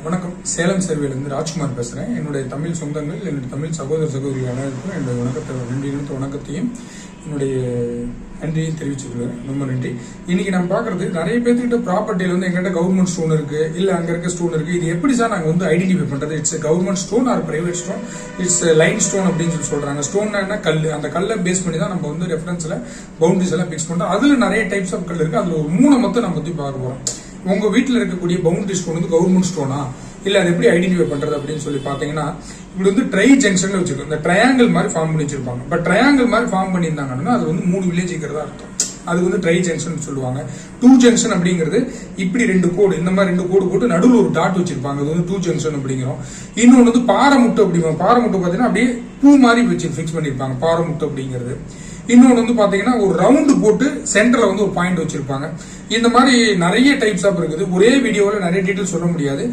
வணக்கம். சேலம் சேர்வையிலிருந்து ராஜ்குமார் பேசுறேன். என்னுடைய தமிழ் சொந்தங்கள், என்னுடைய தமிழ் சகோதர சகோதரிகள் அனைவருக்கும் என்னுடைய வணக்கத்தையும் என்னுடைய நன்றியையும் தெரிவிச்சுக்கிறேன். ரொம்ப நன்றி. இன்னைக்கு நம்ம பாக்குறது நிறைய பேர்த்துக்கிட்ட ப்ராப்பர்ட்டியில வந்து எங்கிட்ட கவர்மெண்ட் ஸ்டோன் இருக்கு, இல்ல அங்க இருக்க ஸ்டோன் இருக்கு. இது எப்படி சார் நாங்க வந்து ஐடென்டிஃபை பண்றது? It's government stone R private stone, it's line stone அப்படின்னு சொல்றாங்க. ஸ்டோன் கல், அந்த கல்லை பேஸ் பண்ணி தான் நம்ம வந்து ரெஃபரன்ஸ்ல பவுண்டரிஸ் எல்லாம் பிக்ஸ் பண்றோம். அதுல நிறைய டைப்ஸ் ஆஃப் கல் இருக்கு. அதுல ஒரு 3 மட்டும் நம்ம பத்தி பார்க்க போறோம். உங்க வீட்டுல இருக்கக்கூடிய பவுண்டரி ஸ்டோன் வந்து கவர்மெண்ட் ஸ்டோனா இல்ல அது எப்படி ஐடென்டிஃபை பண்றது அப்படின்னு சொல்லி பாத்தீங்கன்னா, இப்படி வந்து ட்ரை ஜங்ஷன்ல வச்சிருக்கோம். இந்த ட்ரையாங்கிள் மாதிரி ஃபார்ம் பண்ணி வச்சிருப்பாங்க. பட் ட்ரையாங்கிள் மாதிரி ஃபார்ம் பண்ணியிருந்தாங்கன்னா அது வந்து 3 வில்லேஜ் இருக்கிறதா அர்த்தம். அது வந்து ட்ரை ஜங்ஷன் சொல்லுவாங்க. 2 ஜங்ஷன் அப்படிங்கிறது இப்படி 2 கோடு, இந்த மாதிரி 2 கோடு போட்டு நடுவில் ஒரு டாட் வச்சிருப்பாங்க. அது வந்து 2 ஜங்ஷன் அப்படிங்கிறோம். இன்னொன்று வந்து பாறைமுட்டு அப்படிங்கிறோம். பாறைமுட்டு பாத்தீங்கன்னா அப்படியே பூ மாதிரி வச்சு பிக்ஸ் பண்ணிருப்பாங்க பாறைமுட்டு அப்படிங்கிறது. இன்னொன்று வந்து பாத்தீங்கன்னா ஒரு ரவுண்டு போட்டு சென்டர்ல வந்து ஒரு பாயிண்ட் வச்சிருப்பாங்க. இந்த மாதிரி நிறைய டைப்ஸ் ஆஃப் இருக்குது. ஒரே வீடியோவில் நிறைய டீட்டெயில் சொல்ல முடியாது.